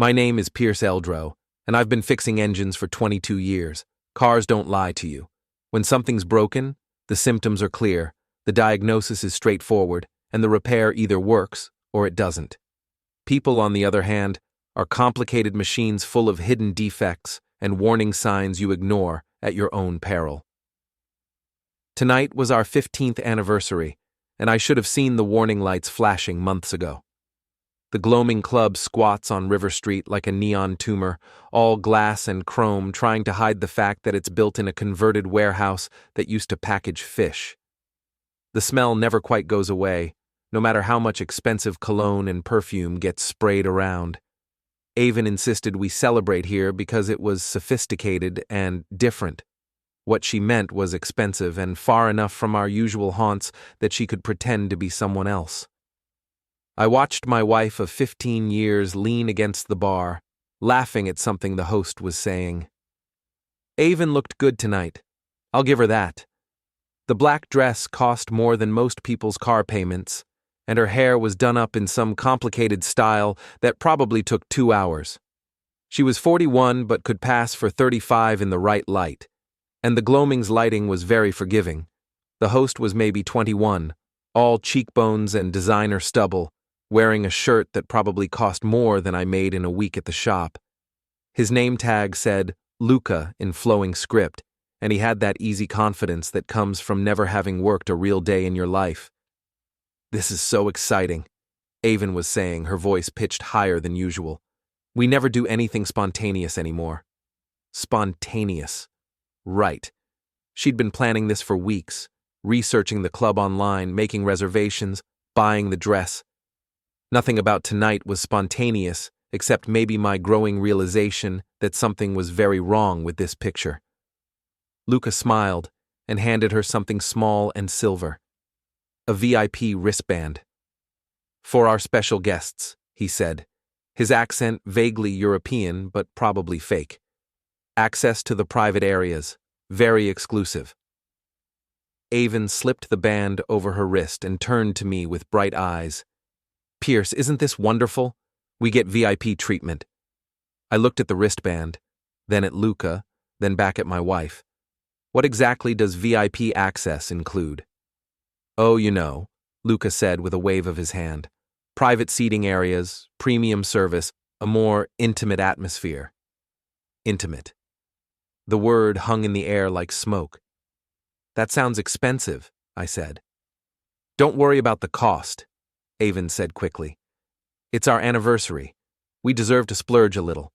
My name is Eldrow, and I've been fixing engines for 22 years. Cars don't lie to you. When something's broken, the symptoms are clear, the diagnosis is straightforward, and the repair either works or it doesn't. People, on the other hand, are complicated machines full of hidden defects and warning signs you ignore at your own peril. Tonight was our 15th anniversary, and I should have seen the warning lights flashing months ago. The Gloaming Club squats on River Street like a neon tumor, all glass and chrome, trying to hide the fact that it's built in a converted warehouse that used to package fish. The smell never quite goes away, no matter how much expensive cologne and perfume gets sprayed around. Aven insisted we celebrate here because it was sophisticated and different. What she meant was expensive and far enough from our usual haunts that she could pretend to be someone else. I watched my wife of 15 years lean against the bar, laughing at something the host was saying. Aven looked good tonight. I'll give her that. The black dress cost more than most people's car payments, and her hair was done up in some complicated style that probably took 2 hours. She was 41 but could pass for 35 in the right light, and the Gloaming's lighting was very forgiving. The host was maybe 21, all cheekbones and designer stubble, wearing a shirt that probably cost more than I made in a week at the shop. His name tag said Luka in flowing script, and he had that easy confidence that comes from never having worked a real day in your life. "This is so exciting," Aven was saying, her voice pitched higher than usual. "We never do anything spontaneous anymore." Spontaneous. Right. She'd been planning this for weeks, researching the club online, making reservations, buying the dress. Nothing about tonight was spontaneous, except maybe my growing realization that something was very wrong with this picture. Luka smiled and handed her something small and silver. A VIP wristband. "For our special guests," he said, his accent vaguely European but probably fake. "Access to the private areas. Very exclusive." Aven slipped the band over her wrist and turned to me with bright eyes. "Pierce, isn't this wonderful? We get VIP treatment." I looked at the wristband, then at Luka, then back at my wife. "What exactly does VIP access include?" "Oh, you know," Luka said with a wave of his hand. "Private seating areas, premium service, a more intimate atmosphere." Intimate. The word hung in the air like smoke. "That sounds expensive," I said. "Don't worry about the cost," Aven said quickly. "It's our anniversary. We deserve to splurge a little."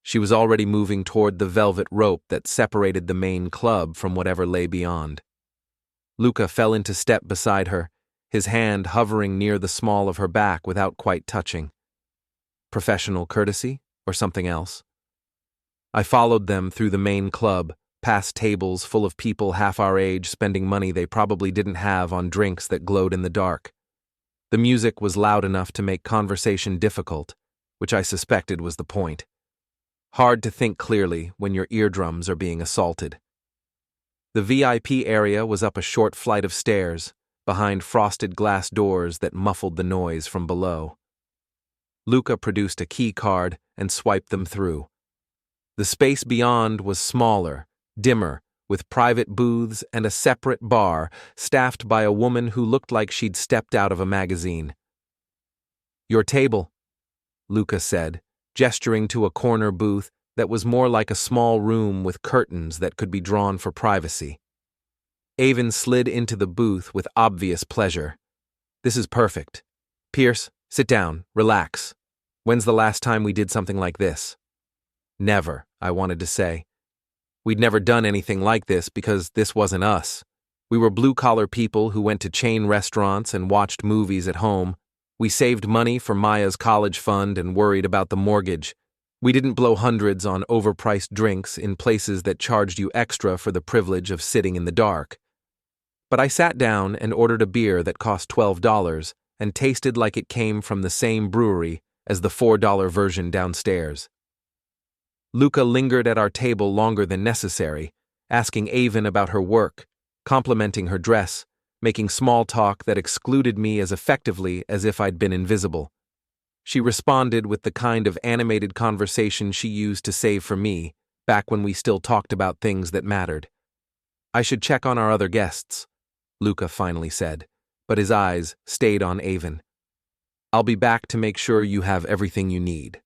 She was already moving toward the velvet rope that separated the main club from whatever lay beyond. Luka fell into step beside her, his hand hovering near the small of her back without quite touching. Professional courtesy, or something else? I followed them through the main club, past tables full of people half our age spending money they probably didn't have on drinks that glowed in the dark. The music was loud enough to make conversation difficult, which I suspected was the point. Hard to think clearly when your eardrums are being assaulted. The VIP area was up a short flight of stairs, behind frosted glass doors that muffled the noise from below. Luka produced a key card and swiped them through. The space beyond was smaller, dimmer, with private booths and a separate bar staffed by a woman who looked like she'd stepped out of a magazine. "Your table," Luka said, gesturing to a corner booth that was more like a small room with curtains that could be drawn for privacy. Aven slid into the booth with obvious pleasure. "This is perfect. Pierce, sit down, relax. When's the last time we did something like this?" "Never," I wanted to say. We'd never done anything like this because this wasn't us. We were blue-collar people who went to chain restaurants and watched movies at home. We saved money for Maya's college fund and worried about the mortgage. We didn't blow hundreds on overpriced drinks in places that charged you extra for the privilege of sitting in the dark. But I sat down and ordered a beer that cost $12 and tasted like it came from the same brewery as the $4 version downstairs. Luka lingered at our table longer than necessary, asking Aven about her work, complimenting her dress, making small talk that excluded me as effectively as if I'd been invisible. She responded with the kind of animated conversation she used to save for me, back when we still talked about things that mattered. "I should check on our other guests," Luka finally said, but his eyes stayed on Aven. "I'll be back to make sure you have everything you need."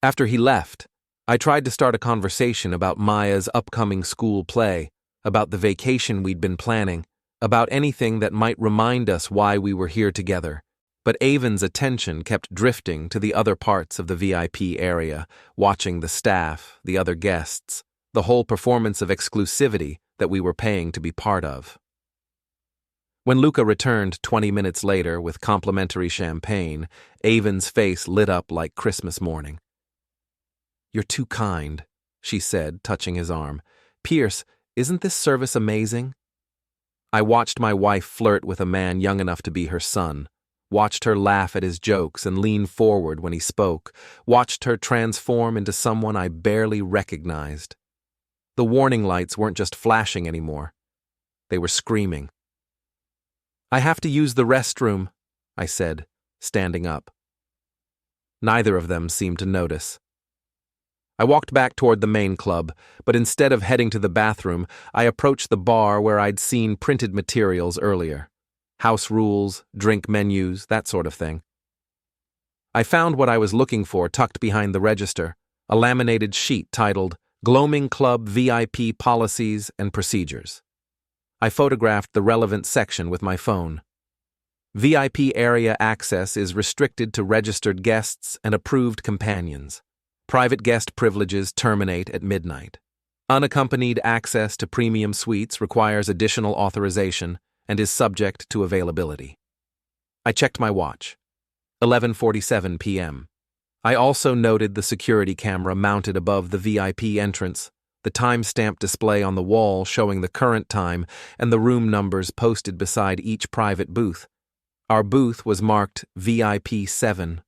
After he left, I tried to start a conversation about Maya's upcoming school play, about the vacation we'd been planning, about anything that might remind us why we were here together. But Aven's attention kept drifting to the other parts of the VIP area, watching the staff, the other guests, the whole performance of exclusivity that we were paying to be part of. When Luka returned 20 minutes later with complimentary champagne, Aven's face lit up like Christmas morning. "You're too kind," she said, touching his arm. "Pierce, isn't this service amazing?" I watched my wife flirt with a man young enough to be her son, watched her laugh at his jokes and lean forward when he spoke, watched her transform into someone I barely recognized. The warning lights weren't just flashing anymore. They were screaming. "I have to use the restroom," I said, standing up. Neither of them seemed to notice. I walked back toward the main club, but instead of heading to the bathroom, I approached the bar where I'd seen printed materials earlier. House rules, drink menus, that sort of thing. I found what I was looking for tucked behind the register, a laminated sheet titled Gloaming Club VIP Policies and Procedures. I photographed the relevant section with my phone. VIP area access is restricted to registered guests and approved companions. Private guest privileges terminate at midnight. Unaccompanied access to premium suites requires additional authorization and is subject to availability. I checked my watch. 11:47 p.m. I also noted the security camera mounted above the VIP entrance, the timestamp display on the wall showing the current time, and the room numbers posted beside each private booth. Our booth was marked VIP 7.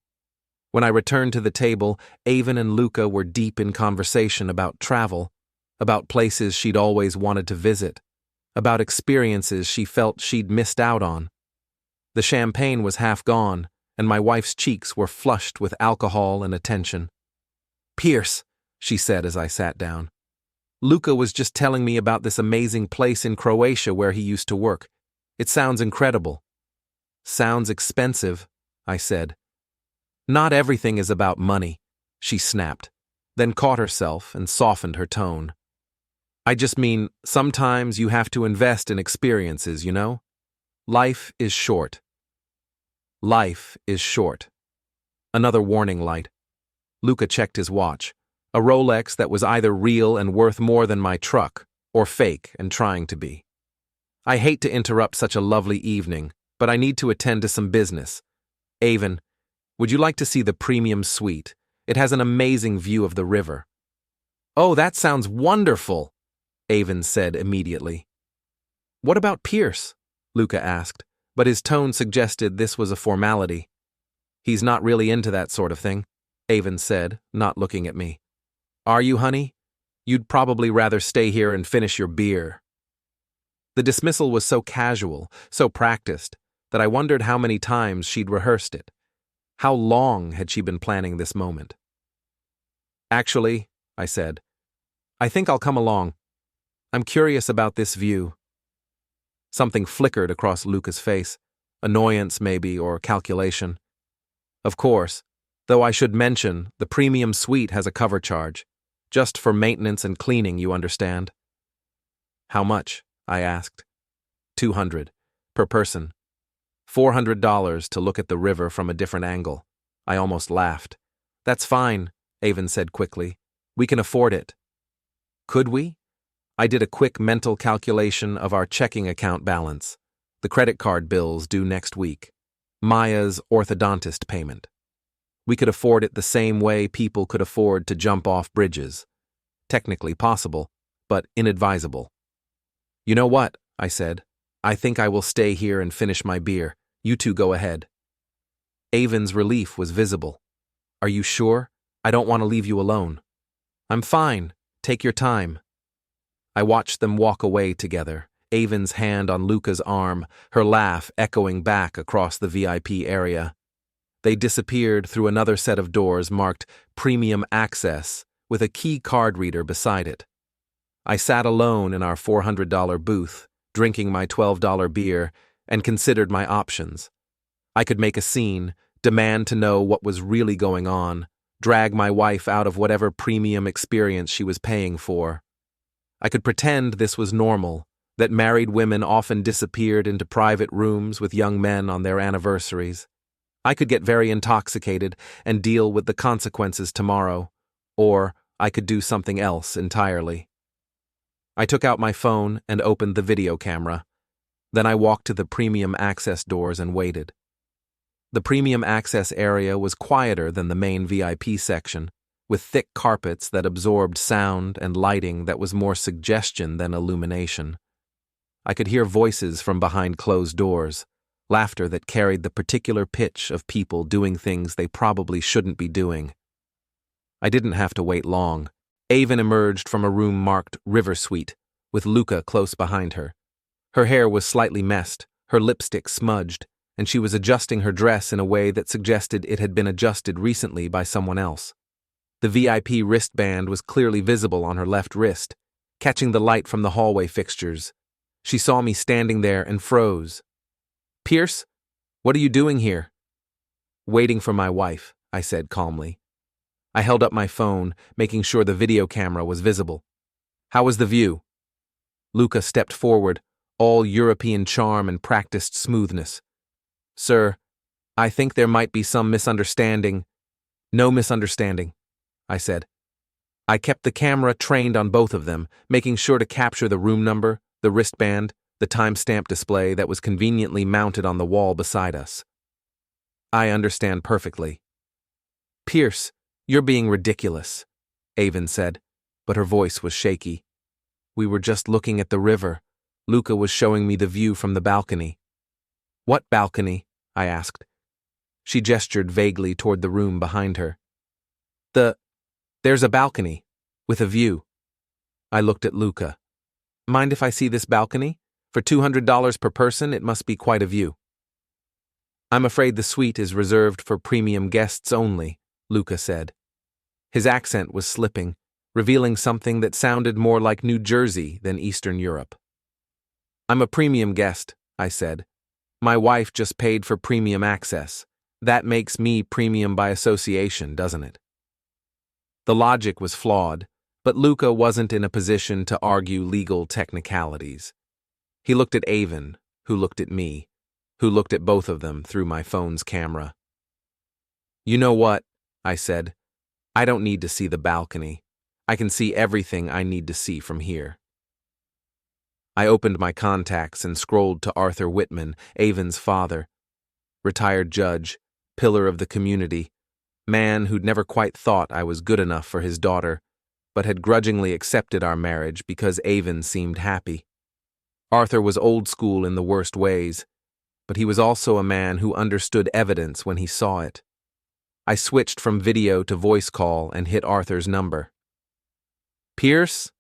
When I returned to the table, Aven and Luka were deep in conversation about travel, about places she'd always wanted to visit, about experiences she felt she'd missed out on. The champagne was half gone, and my wife's cheeks were flushed with alcohol and attention. "Pierce," she said as I sat down, "Luka was just telling me about this amazing place in Croatia where he used to work. It sounds incredible." "Sounds expensive," I said. "Not everything is about money," she snapped, then caught herself and softened her tone. "I just mean, sometimes you have to invest in experiences, you know? Life is short." Life is short. Another warning light. Luka checked his watch, a Rolex that was either real and worth more than my truck, or fake and trying to be. "I hate to interrupt such a lovely evening, but I need to attend to some business. Aven, would you like to see the premium suite? It has an amazing view of the river." "Oh, that sounds wonderful," Aven said immediately. "What about Pierce?" Luka asked, but his tone suggested this was a formality. "He's not really into that sort of thing," Aven said, not looking at me. "Are you, honey? You'd probably rather stay here and finish your beer." The dismissal was so casual, so practiced, that I wondered how many times she'd rehearsed it. How long had she been planning this moment? "Actually," I said, "I think I'll come along. I'm curious about this view." Something flickered across Luka's face, annoyance maybe, or calculation. "Of course, though I should mention the premium suite has a cover charge, just for maintenance and cleaning, you understand." "How much?" I asked. $200 per person. $400 to look at the river from a different angle. I almost laughed. "That's fine," Aven said quickly. "We can afford it." Could we? I did a quick mental calculation of our checking account balance, the credit card bills due next week, Maya's orthodontist payment. We could afford it the same way people could afford to jump off bridges. Technically possible, but inadvisable. "You know what?" I said. "I think I will stay here and finish my beer. You two go ahead." Aven's relief was visible. "Are you sure? I don't want to leave you alone." "I'm fine. Take your time." I watched them walk away together, Aven's hand on Luka's arm, her laugh echoing back across the VIP area. They disappeared through another set of doors marked Premium Access with a key card reader beside it. I sat alone in our $400 booth, drinking my $12 beer, and considered my options. I could make a scene, demand to know what was really going on, drag my wife out of whatever premium experience she was paying for. I could pretend this was normal, that married women often disappeared into private rooms with young men on their anniversaries. I could get very intoxicated and deal with the consequences tomorrow, or I could do something else entirely. I took out my phone and opened the video camera. Then I walked to the premium access doors and waited. The premium access area was quieter than the main VIP section, with thick carpets that absorbed sound and lighting that was more suggestion than illumination. I could hear voices from behind closed doors, laughter that carried the particular pitch of people doing things they probably shouldn't be doing. I didn't have to wait long. Aven emerged from a room marked River Suite, with Luka close behind her. Her hair was slightly messed, her lipstick smudged, and she was adjusting her dress in a way that suggested it had been adjusted recently by someone else. The VIP wristband was clearly visible on her left wrist, catching the light from the hallway fixtures. She saw me standing there and froze. "Pierce, what are you doing here?" "Waiting for my wife," I said calmly. I held up my phone, making sure the video camera was visible. "How was the view?" Luka stepped forward, all European charm and practiced smoothness. "Sir, I think there might be some misunderstanding." "No misunderstanding," I said. I kept the camera trained on both of them, making sure to capture the room number, the wristband, the timestamp display that was conveniently mounted on the wall beside us. "I understand perfectly." "Pierce, you're being ridiculous," Aven said, but her voice was shaky. "We were just looking at the river. Luka was showing me the view from the balcony." "What balcony?" I asked. She gestured vaguely toward the room behind her. There's a balcony, with a view." I looked at Luka. "Mind if I see this balcony? For $200 per person, it must be quite a view." "I'm afraid the suite is reserved for premium guests only," Luka said. His accent was slipping, revealing something that sounded more like New Jersey than Eastern Europe. "I'm a premium guest," I said. "My wife just paid for premium access. That makes me premium by association, doesn't it?" The logic was flawed, but Luka wasn't in a position to argue legal technicalities. He looked at Aven, who looked at me, who looked at both of them through my phone's camera. "You know what?" I said. "I don't need to see the balcony. I can see everything I need to see from here." I opened my contacts and scrolled to Arthur Whitman, Aven's father. Retired judge, pillar of the community, man who'd never quite thought I was good enough for his daughter, but had grudgingly accepted our marriage because Aven seemed happy. Arthur was old school in the worst ways, but he was also a man who understood evidence when he saw it. I switched from video to voice call and hit Arthur's number. "Pierce?"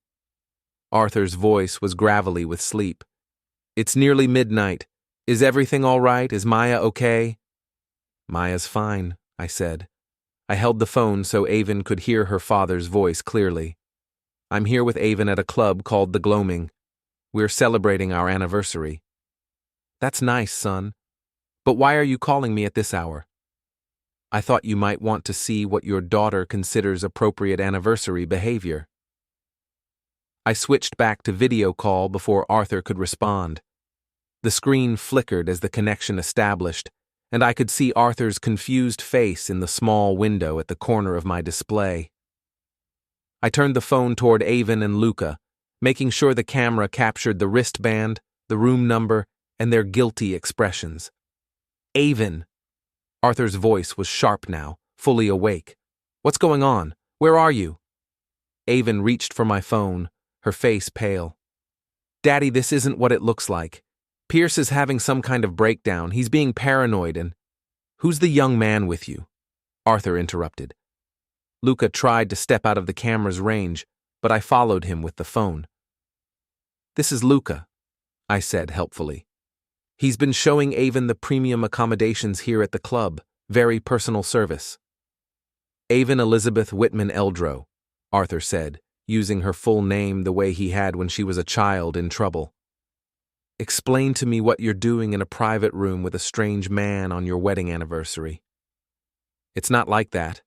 Arthur's voice was gravelly with sleep. "It's nearly midnight. Is everything all right? Is Maya okay?" "Maya's fine," I said. I held the phone so Aven could hear her father's voice clearly. "I'm here with Aven at a club called the Gloaming. We're celebrating our anniversary." "That's nice, son. But why are you calling me at this hour?" "I thought you might want to see what your daughter considers appropriate anniversary behavior." I switched back to video call before Arthur could respond. The screen flickered as the connection established, and I could see Arthur's confused face in the small window at the corner of my display. I turned the phone toward Aven and Luka, making sure the camera captured the wristband, the room number, and their guilty expressions. "Aven!" Arthur's voice was sharp now, fully awake. "What's going on? Where are you?" Aven reached for my phone, her face pale. "Daddy, this isn't what it looks like. Pierce is having some kind of breakdown. He's being paranoid and—" "Who's the young man with you?" Arthur interrupted. Luka tried to step out of the camera's range, but I followed him with the phone. "This is Luka," I said helpfully. "He's been showing Aven the premium accommodations here at the club. Very personal service. Aven Elizabeth Whitman Eldrow, Arthur said, using her full name the way he had when she was a child in trouble. Explain to me what you're doing in a private room with a strange man on your wedding anniversary. It's not like that,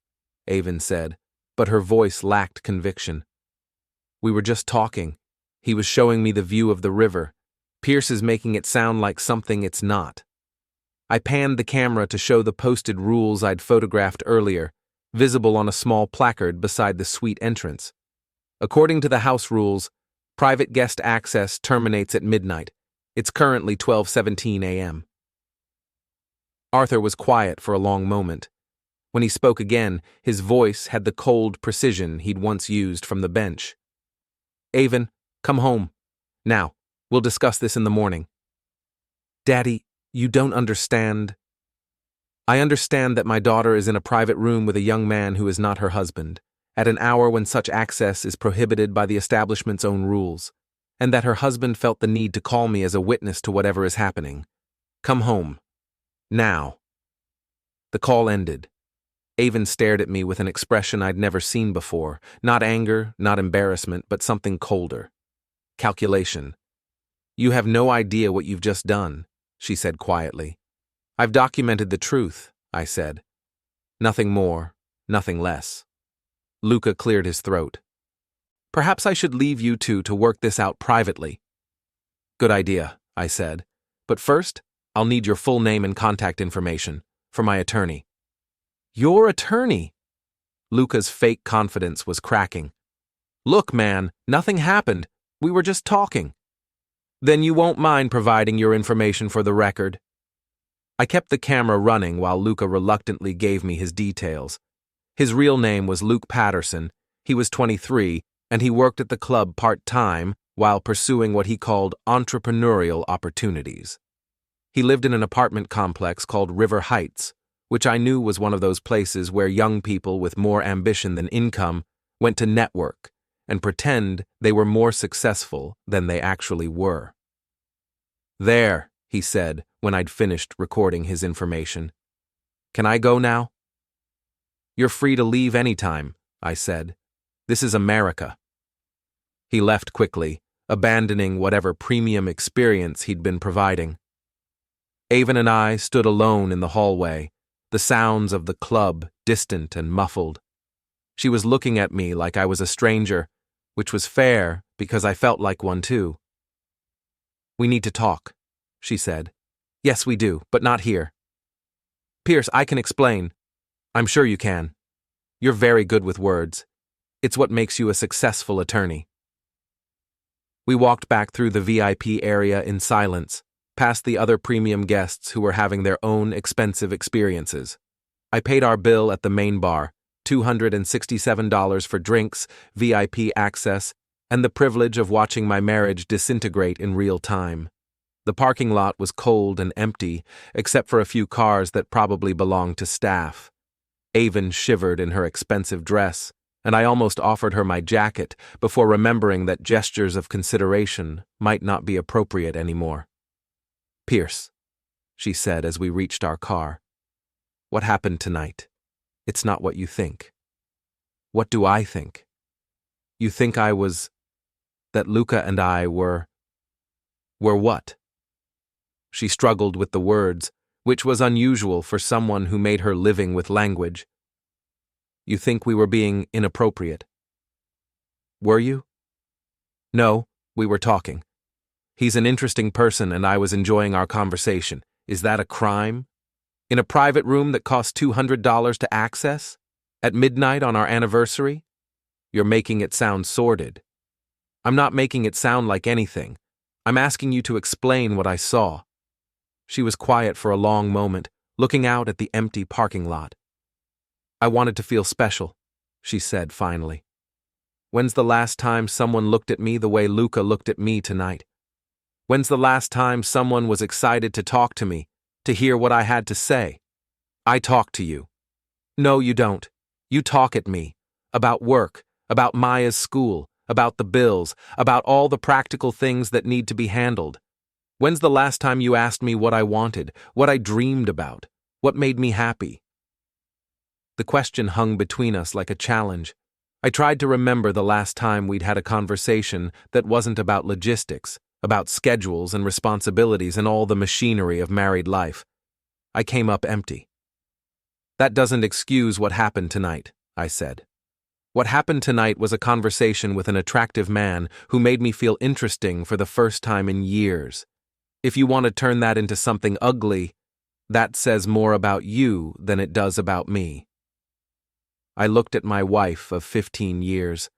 Aven said, but her voice lacked conviction. We were just talking. He was showing me the view of the river. Pierce is making it sound like something it's not. I panned the camera to show the posted rules I'd photographed earlier, visible on a small placard beside the suite entrance. According to the house rules, private guest access terminates at midnight. It's currently 12:17 a.m. Arthur was quiet for a long moment. When he spoke again, his voice had the cold precision he'd once used from the bench. Aven, come home. Now, we'll discuss this in the morning. Daddy, you don't understand. I understand that my daughter is in a private room with a young man who is not her husband, at an hour when such access is prohibited by the establishment's own rules, and that her husband felt the need to call me as a witness to whatever is happening. Come home. Now. The call ended. Aven stared at me with an expression I'd never seen before, not anger, not embarrassment, but something colder. Calculation. You have no idea what you've just done, she said quietly. I've documented the truth, I said. Nothing more, nothing less. Luka cleared his throat. Perhaps I should leave you two to work this out privately. Good idea, I said. But first, I'll need your full name and contact information for my attorney. Your attorney? Luka's fake confidence was cracking. Look, man, nothing happened. We were just talking. Then you won't mind providing your information for the record. I kept the camera running while Luka reluctantly gave me his details. His real name was Luke Patterson. He was 23, and he worked at the club part-time while pursuing what he called entrepreneurial opportunities. He lived in an apartment complex called River Heights, which I knew was one of those places where young people with more ambition than income went to network and pretend they were more successful than they actually were. There, he said when I'd finished recording his information. Can I go now? You're free to leave anytime, I said. This is America. He left quickly, abandoning whatever premium experience he'd been providing. Aven and I stood alone in the hallway, the sounds of the club distant and muffled. She was looking at me like I was a stranger, which was fair because I felt like one too. We need to talk, she said. Yes, we do, but not here. Pierce, I can explain. I'm sure you can. You're very good with words. It's what makes you a successful attorney. We walked back through the VIP area in silence, past the other premium guests who were having their own expensive experiences. I paid our bill at the main bar, $267 for drinks, VIP access, and the privilege of watching my marriage disintegrate in real time. The parking lot was cold and empty, except for a few cars that probably belonged to staff. Aven shivered in her expensive dress, and I almost offered her my jacket before remembering that gestures of consideration might not be appropriate anymore. Pierce, she said as we reached our car. What happened tonight? It's not what you think. What do I think? You think that Luka and I were what? She struggled with the words, which was unusual for someone who made her living with language. You think we were being inappropriate? Were you? No, we were talking. He's an interesting person and I was enjoying our conversation. Is that a crime? In a private room that costs $200 to access? At midnight on our anniversary? You're making it sound sordid. I'm not making it sound like anything. I'm asking you to explain what I saw. She was quiet for a long moment, looking out at the empty parking lot. I wanted to feel special, she said finally. When's the last time someone looked at me the way Luka looked at me tonight? When's the last time someone was excited to talk to me, to hear what I had to say? I talk to you. No, you don't. You talk at me. About work, about Maya's school, about the bills, about all the practical things that need to be handled. When's the last time you asked me what I wanted, what I dreamed about, what made me happy? The question hung between us like a challenge. I tried to remember the last time we'd had a conversation that wasn't about logistics, about schedules and responsibilities and all the machinery of married life. I came up empty. That doesn't excuse what happened tonight, I said. What happened tonight was a conversation with an attractive man who made me feel interesting for the first time in years. If you want to turn that into something ugly, that says more about you than it does about me. I looked at my wife of 15 years,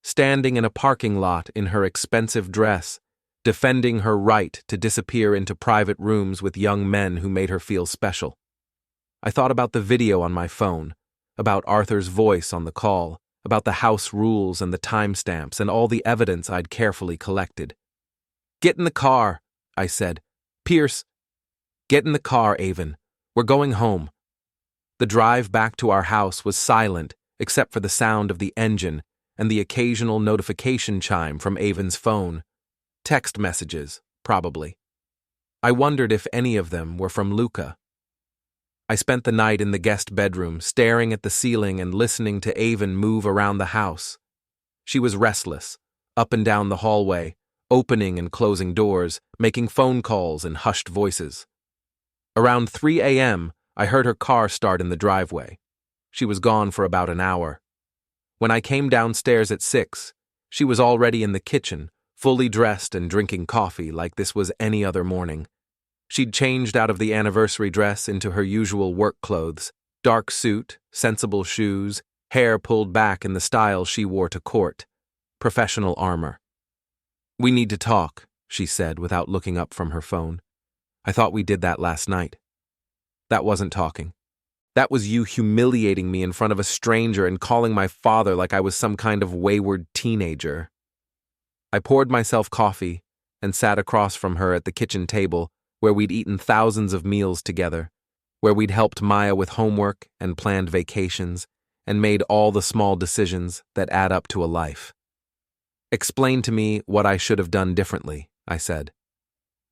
standing in a parking lot in her expensive dress, defending her right to disappear into private rooms with young men who made her feel special. I thought about the video on my phone, about Arthur's voice on the call, about the house rules and the timestamps and all the evidence I'd carefully collected. "Get in the car," I said. "Pierce, get in the car, Aven. We're going home." The drive back to our house was silent except for the sound of the engine and the occasional notification chime from Aven's phone. Text messages, probably. I wondered if any of them were from Luka. I spent the night in the guest bedroom, staring at the ceiling and listening to Aven move around the house. She was restless, up and down the hallway, opening and closing doors, making phone calls in hushed voices. Around 3 a.m., I heard her car start in the driveway. She was gone for about an hour. When I came downstairs at 6, she was already in the kitchen, fully dressed and drinking coffee like this was any other morning. She'd changed out of the anniversary dress into her usual work clothes, dark suit, sensible shoes, hair pulled back in the style she wore to court, professional armor. "We need to talk," she said without looking up from her phone. "I thought we did that last night." "That wasn't talking. That was you humiliating me in front of a stranger and calling my father like I was some kind of wayward teenager." I poured myself coffee and sat across from her at the kitchen table where we'd eaten thousands of meals together, where we'd helped Maya with homework and planned vacations and made all the small decisions that add up to a life. "Explain to me what I should have done differently," I said.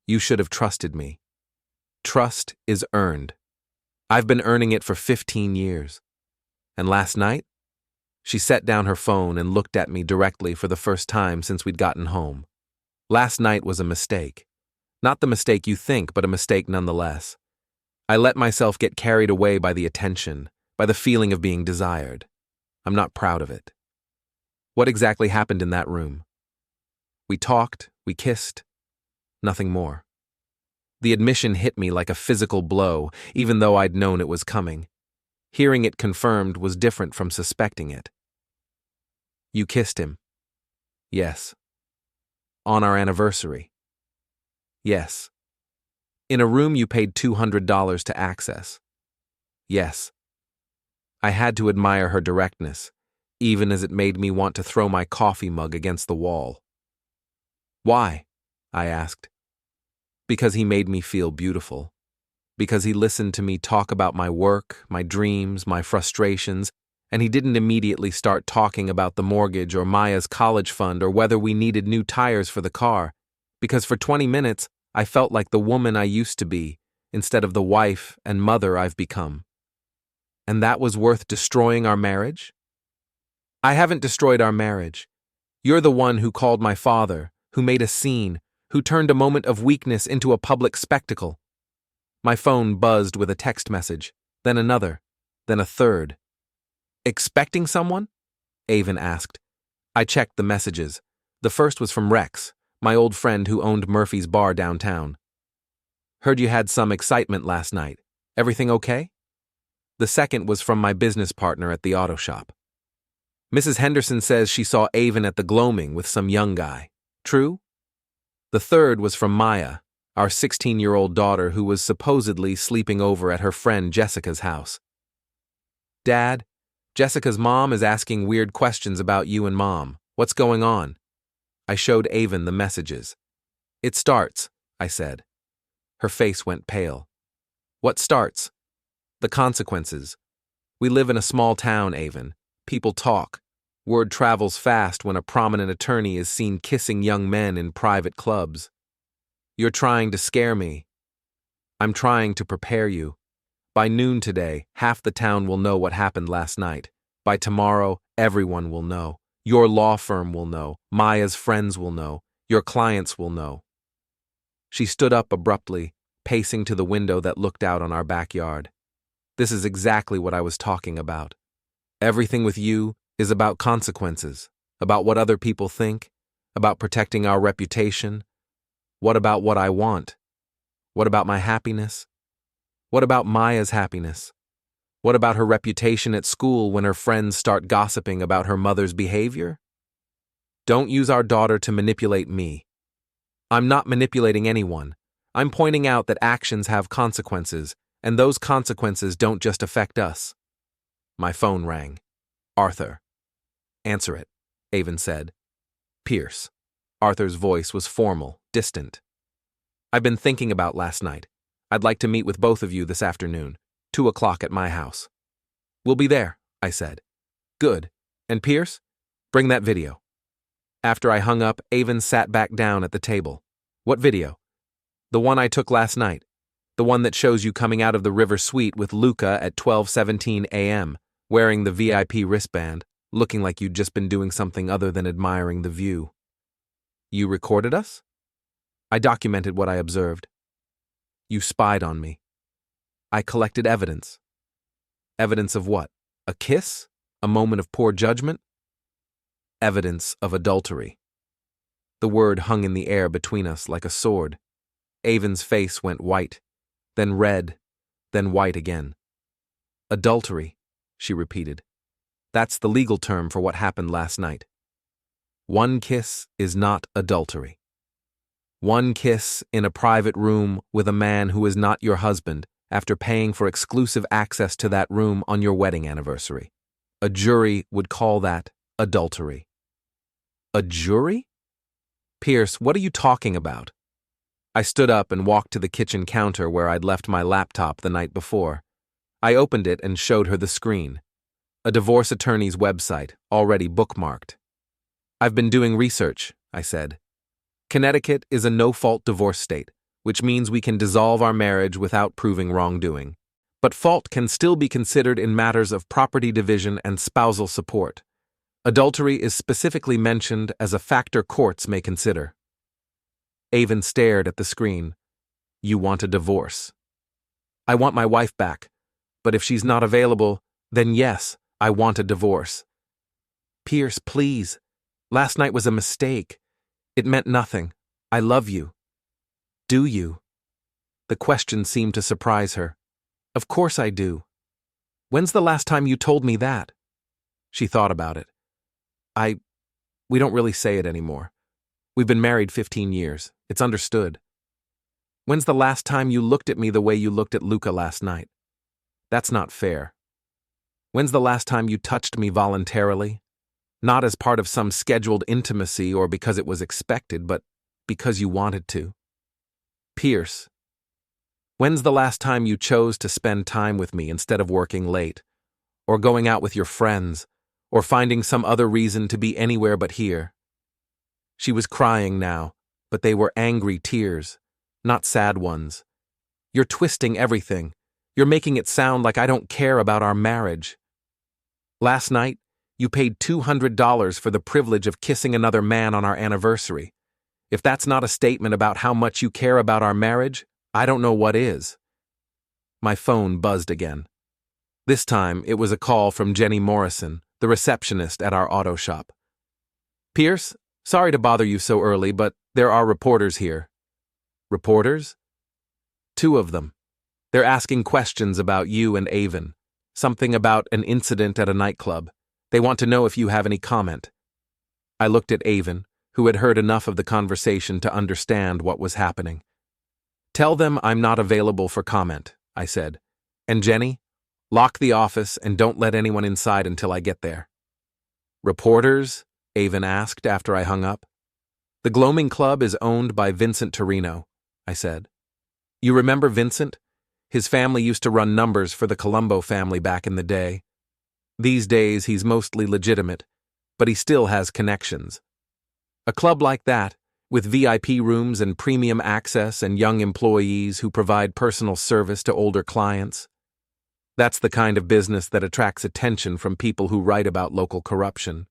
"You should have trusted me. Trust is earned. I've been earning it for 15 years. And last night?" She set down her phone and looked at me directly for the first time since we'd gotten home. "Last night was a mistake. Not the mistake you think, but a mistake nonetheless. I let myself get carried away by the attention, by the feeling of being desired. I'm not proud of it." "What exactly happened in that room?" "We talked, we kissed. Nothing more." The admission hit me like a physical blow, even though I'd known it was coming. Hearing it confirmed was different from suspecting it. "You kissed him?" "Yes." "On our anniversary?" "Yes." "In a room you paid $200 to access?" "Yes." I had to admire her directness, even as it made me want to throw my coffee mug against the wall. "Why?" I asked. "Because he made me feel beautiful. Because he listened to me talk about my work, my dreams, my frustrations, and he didn't immediately start talking about the mortgage or Maya's college fund or whether we needed new tires for the car. Because for 20 minutes, I felt like the woman I used to be, instead of the wife and mother I've become. And that was worth destroying our marriage?" "I haven't destroyed our marriage. You're the one who called my father, who made a scene, who turned a moment of weakness into a public spectacle." My phone buzzed with a text message, then another, then a third. "Expecting someone?" Aven asked. I checked the messages. The first was from Rex, my old friend who owned Murphy's bar downtown. "Heard you had some excitement last night. Everything okay?" The second was from my business partner at the auto shop. "Mrs. Henderson says she saw Aven at the Gloaming with some young guy. True?" The third was from Maya, our 16-year-old daughter who was supposedly sleeping over at her friend Jessica's house. "Dad, Jessica's mom is asking weird questions about you and Mom. What's going on?" I showed Aven the messages. "It starts," I said. Her face went pale. "What starts?" "The consequences. We live in a small town, Aven. People talk. Word travels fast when a prominent attorney is seen kissing young men in private clubs. You're trying to scare me. I'm trying to prepare you. By noon today, half the town will know what happened last night. By tomorrow, everyone will know. Your law firm will know. Maya's friends will know. Your clients will know. She stood up abruptly, pacing to the window that looked out on our backyard. This is exactly what I was talking about. Everything with you is about consequences, about what other people think, about protecting our reputation. What about what I want? What about my happiness? What about Maya's happiness? What about her reputation at school when her friends start gossiping about her mother's behavior? Don't use our daughter to manipulate me. I'm not manipulating anyone. I'm pointing out that actions have consequences, and those consequences don't just affect us. My phone rang. Arthur. Answer it, Aven said. Pierce. Arthur's voice was formal, distant. I've been thinking about last night. I'd like to meet with both of you this afternoon, 2 o'clock at my house. We'll be there, I said. Good. And Pierce? Bring that video. After I hung up, Aven sat back down at the table. What video? The one I took last night. The one that shows you coming out of the river suite with Luka at 12:17 a.m., wearing the VIP wristband, looking like you'd just been doing something other than admiring the view. You recorded us? I documented what I observed. You spied on me. I collected evidence. Evidence of what? A kiss? A moment of poor judgment? Evidence of adultery. The word hung in the air between us like a sword. Aven's face went white, then red, then white again. Adultery, she repeated. That's the legal term for what happened last night. One kiss is not adultery. One kiss in a private room with a man who is not your husband after paying for exclusive access to that room on your wedding anniversary. A jury would call that adultery. A jury? Pierce, what are you talking about? I stood up and walked to the kitchen counter where I'd left my laptop the night before. I opened it and showed her the screen. A divorce attorney's website, already bookmarked. I've been doing research, I said. Connecticut is a no-fault divorce state, which means we can dissolve our marriage without proving wrongdoing. But fault can still be considered in matters of property division and spousal support. Adultery is specifically mentioned as a factor courts may consider. Aven stared at the screen. You want a divorce. I want my wife back, but if she's not available, then yes, I want a divorce. Pierce, please. Last night was a mistake. It meant nothing. I love you. Do you? The question seemed to surprise her. Of course I do. When's the last time you told me that? She thought about it. We don't really say it anymore. We've been married 15 years. It's understood. When's the last time you looked at me the way you looked at Luka last night? That's not fair. When's the last time you touched me voluntarily? Not as part of some scheduled intimacy or because it was expected, but because you wanted to. Pierce, when's the last time you chose to spend time with me instead of working late, or going out with your friends, or finding some other reason to be anywhere but here? She was crying now, but they were angry tears, not sad ones. You're twisting everything. You're making it sound like I don't care about our marriage. Last night, you paid $200 for the privilege of kissing another man on our anniversary. If that's not a statement about how much you care about our marriage, I don't know what is. My phone buzzed again. This time, it was a call from Jenny Morrison, the receptionist at our auto shop. Pierce, sorry to bother you so early, but there are reporters here. Reporters? 2 of them. They're asking questions about you and Aven. Something about an incident at a nightclub. They want to know if you have any comment. I looked at Aven, who had heard enough of the conversation to understand what was happening. Tell them I'm not available for comment, I said. And Jenny, lock the office and don't let anyone inside until I get there. Reporters? Aven asked after I hung up. The Gloaming Club is owned by Vincent Torrino, I said. You remember Vincent? His family used to run numbers for the Colombo family back in the day. These days he's mostly legitimate, but he still has connections. A club like that, with VIP rooms and premium access and young employees who provide personal service to older clients. That's the kind of business that attracts attention from people who write about local corruption.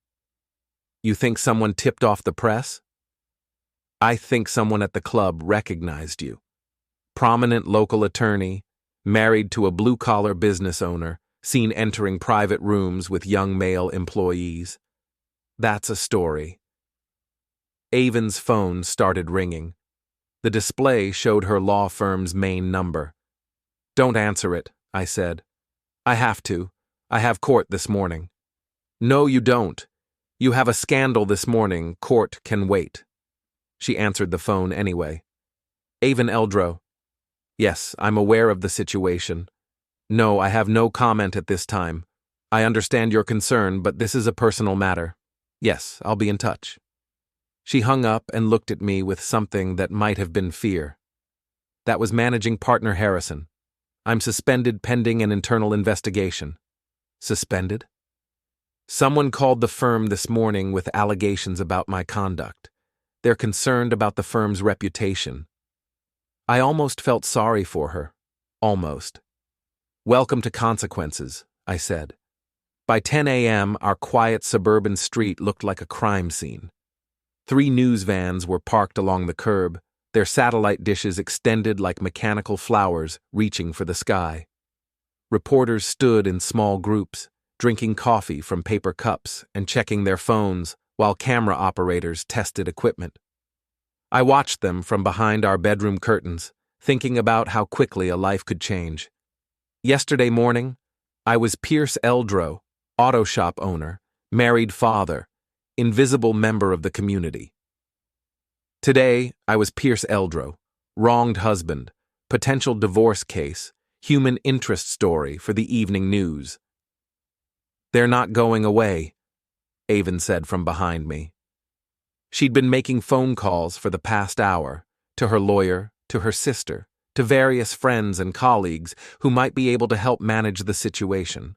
You think someone tipped off the press? I think someone at the club recognized you. Prominent local attorney, married to a blue-collar business owner, seen entering private rooms with young male employees. That's a story. Aven's phone started ringing. The display showed her law firm's main number. "Don't answer it," I said. "I have to. I have court this morning." "No, you don't. You have a scandal this morning. Court can wait." She answered the phone anyway. "Aven Eldrow." "Yes, I'm aware of the situation. No, I have no comment at this time. I understand your concern, but this is a personal matter. Yes, I'll be in touch." She hung up and looked at me with something that might have been fear. "That was managing partner Harrison. I'm suspended pending an internal investigation." "Suspended?" "Someone called the firm this morning with allegations about my conduct. They're concerned about the firm's reputation." I almost felt sorry for her. Almost. "Welcome to consequences," I said. By 10 a.m., our quiet suburban street looked like a crime scene. 3 news vans were parked along the curb, their satellite dishes extended like mechanical flowers reaching for the sky. Reporters stood in small groups, drinking coffee from paper cups and checking their phones while camera operators tested equipment. I watched them from behind our bedroom curtains, thinking about how quickly a life could change. Yesterday morning, I was Pierce Eldrow, auto shop owner, married father, invisible member of the community. Today, I was Pierce Eldrow, wronged husband, potential divorce case, human interest story for the evening news. "They're not going away," Aven said from behind me. She'd been making phone calls for the past hour, to her lawyer, to her sister, to various friends and colleagues who might be able to help manage the situation.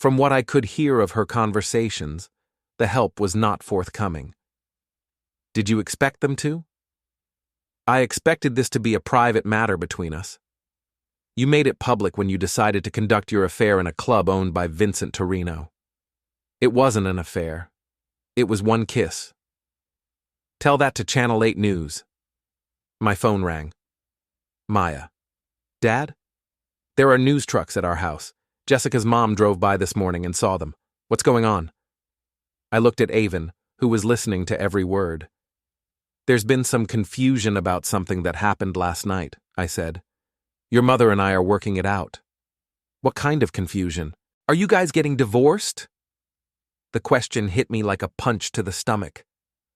From what I could hear of her conversations, the help was not forthcoming. "Did you expect them to?" "I expected this to be a private matter between us. You made it public when you decided to conduct your affair in a club owned by Vincent Torrino. It wasn't an affair. It was one kiss. Tell that to Channel 8 News." My phone rang. Maya. "Dad? There are news trucks at our house. Jessica's mom drove by this morning and saw them. What's going on?" I looked at Aven, who was listening to every word. "There's been some confusion about something that happened last night," I said. "Your mother and I are working it out." "What kind of confusion? Are you guys getting divorced?" The question hit me like a punch to the stomach.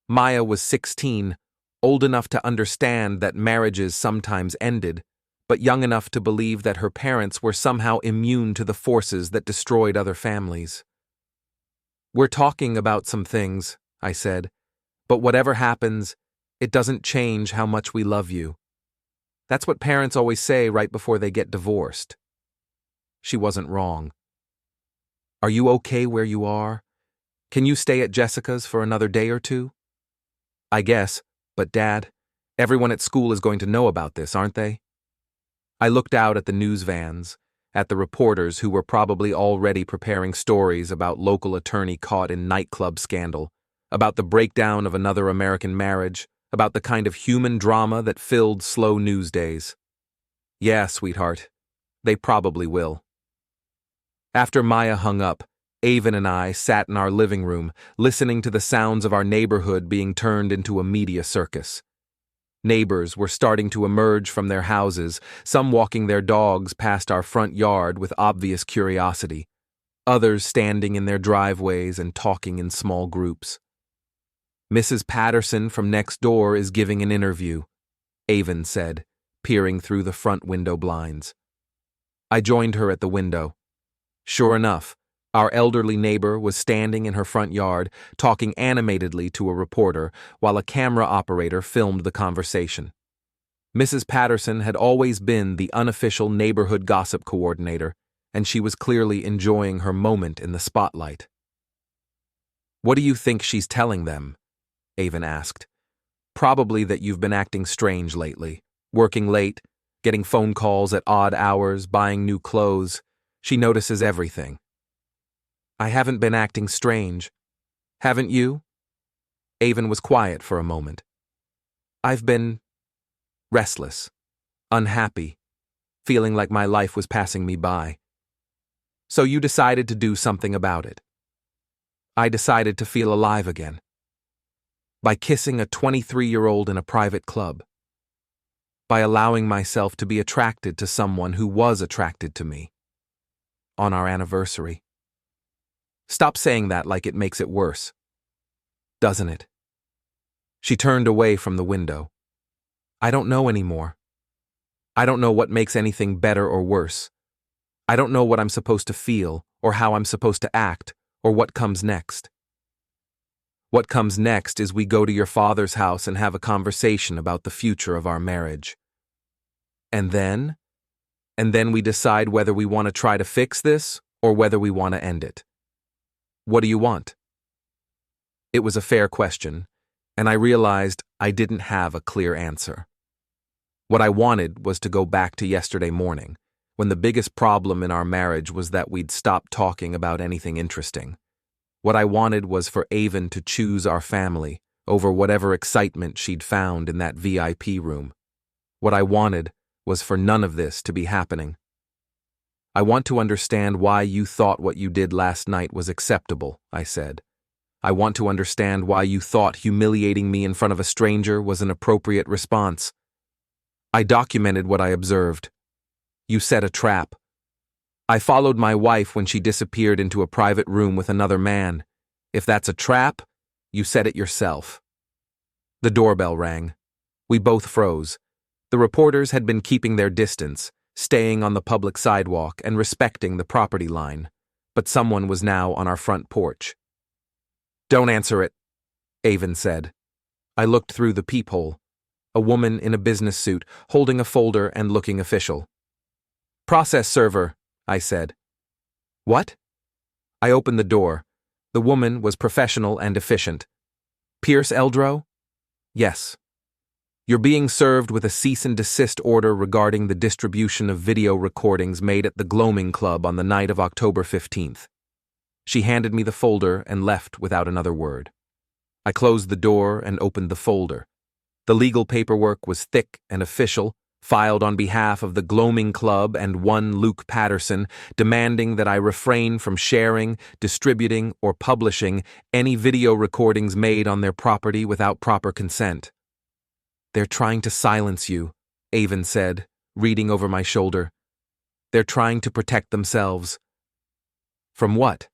Maya was 16, old enough to understand that marriages sometimes ended, but young enough to believe that her parents were somehow immune to the forces that destroyed other families. "We're talking about some things," I said, "but whatever happens, it doesn't change how much we love you. That's what parents always say right before they get divorced." She wasn't wrong. "Are you okay where you are? Can you stay at Jessica's for another day or two?" "I guess, but Dad, everyone at school is going to know about this, aren't they?" I looked out at the news vans, at the reporters who were probably already preparing stories about local attorney caught in nightclub scandal, about the breakdown of another American marriage, about the kind of human drama that filled slow news days. "Yeah, sweetheart, they probably will." After Maya hung up, Aven and I sat in our living room, listening to the sounds of our neighborhood being turned into a media circus. Neighbors were starting to emerge from their houses, some walking their dogs past our front yard with obvious curiosity, others standing in their driveways and talking in small groups. "Mrs. Patterson from next door is giving an interview," Aven said, peering through the front window blinds. I joined her at the window. Sure enough, our elderly neighbor was standing in her front yard, talking animatedly to a reporter, while a camera operator filmed the conversation. Mrs. Patterson had always been the unofficial neighborhood gossip coordinator, and she was clearly enjoying her moment in the spotlight. "What do you think she's telling them?" Aven asked. "Probably that you've been acting strange lately, working late, getting phone calls at odd hours, buying new clothes. She notices everything. I haven't been acting strange. Haven't you? Aven was quiet for a moment. I've been restless, unhappy, feeling like my life was passing me by. So you decided to do something about it. I decided to feel alive again. By kissing a 23-year-old in a private club. By allowing myself to be attracted to someone who was attracted to me. On our anniversary. Stop saying that like it makes it worse. Doesn't it? She turned away from the window. I don't know anymore. I don't know what makes anything better or worse. I don't know what I'm supposed to feel, or how I'm supposed to act, or what comes next. What comes next is we go to your father's house and have a conversation about the future of our marriage. And then we decide whether we want to try to fix this, or whether we want to end it. What do you want? It was a fair question, and I realized I didn't have a clear answer. What I wanted was to go back to yesterday morning, when the biggest problem in our marriage was that we'd stopped talking about anything interesting. What I wanted was for Aven to choose our family over whatever excitement she'd found in that VIP room. What I wanted was for none of this to be happening. I want to understand why you thought what you did last night was acceptable, I said. I want to understand why you thought humiliating me in front of a stranger was an appropriate response. I documented what I observed. You set a trap. I followed my wife when she disappeared into a private room with another man. If that's a trap, you set it yourself. The doorbell rang. We both froze. The reporters had been keeping their distance, staying on the public sidewalk and respecting the property line, but someone was now on our front porch. Don't answer it, Aven said. I looked through the peephole. A woman in a business suit, holding a folder and looking official. Process server, I said. What? I opened the door. The woman was professional and efficient. Pierce Eldrow? Yes. You're being served with a cease and desist order regarding the distribution of video recordings made at the Gloaming Club on the night of October 15th. She handed me the folder and left without another word. I closed the door and opened the folder. The legal paperwork was thick and official, filed on behalf of the Gloaming Club and one Luke Patterson, demanding that I refrain from sharing, distributing, or publishing any video recordings made on their property without proper consent. They're trying to silence you, Aven said, reading over my shoulder. They're trying to protect themselves. From what?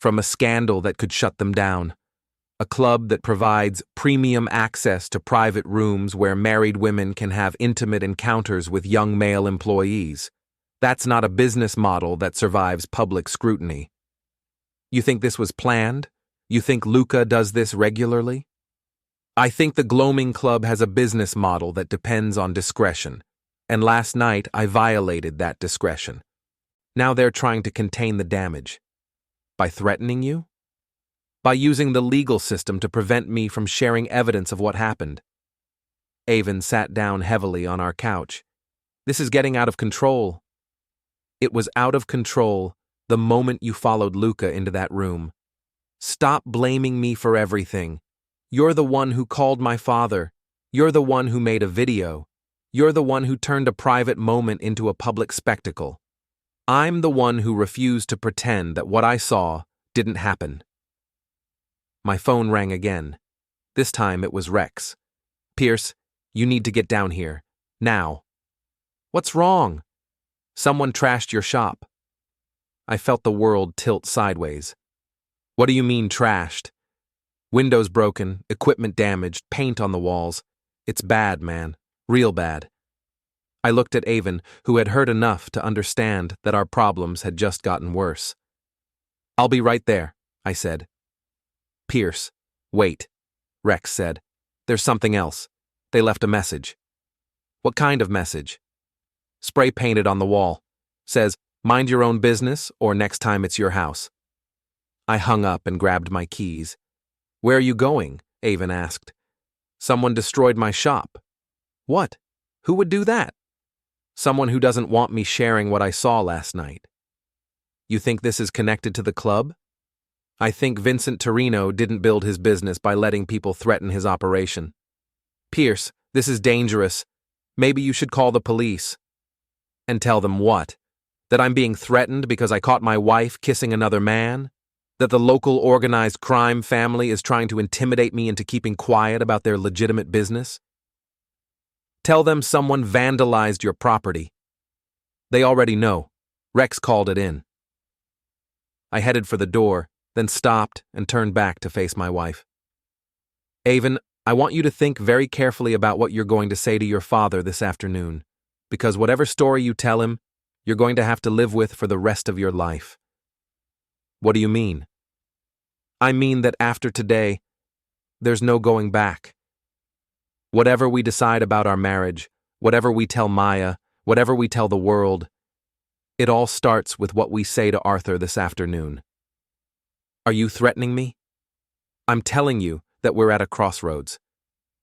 From a scandal that could shut them down. A club that provides premium access to private rooms where married women can have intimate encounters with young male employees. That's not a business model that survives public scrutiny. You think this was planned? You think Luka does this regularly? I think the Gloaming Club has a business model that depends on discretion, and last night I violated that discretion. Now they're trying to contain the damage. By threatening you? By using the legal system to prevent me from sharing evidence of what happened. Aven sat down heavily on our couch. This is getting out of control. It was out of control the moment you followed Luka into that room. Stop blaming me for everything. You're the one who called my father. You're the one who made a video. You're the one who turned a private moment into a public spectacle. I'm the one who refused to pretend that what I saw didn't happen. My phone rang again. This time it was Rex. Pierce, you need to get down here. Now. What's wrong? Someone trashed your shop. I felt the world tilt sideways. What do you mean trashed? Windows broken, equipment damaged, paint on the walls. It's bad, man. Real bad. I looked at Aven, who had heard enough to understand that our problems had just gotten worse. I'll be right there, I said. Pierce, wait, Rex said. There's something else. They left a message. What kind of message? Spray painted on the wall. Says, mind your own business or next time it's your house. I hung up and grabbed my keys. Where are you going? Aven asked. Someone destroyed my shop. What? Who would do that? Someone who doesn't want me sharing what I saw last night. You think this is connected to the club? I think Vincent Torrino didn't build his business by letting people threaten his operation. Pierce, this is dangerous. Maybe you should call the police. And tell them what? That I'm being threatened because I caught my wife kissing another man? That the local organized crime family is trying to intimidate me into keeping quiet about their legitimate business? Tell them someone vandalized your property. They already know. Rex called it in. I headed for the door, then stopped and turned back to face my wife. Aven, I want you to think very carefully about what you're going to say to your father this afternoon, because whatever story you tell him, you're going to have to live with for the rest of your life. What do you mean? I mean that after today, there's no going back. Whatever we decide about our marriage, whatever we tell Maya, whatever we tell the world, it all starts with what we say to Arthur this afternoon. Are you threatening me? I'm telling you that we're at a crossroads.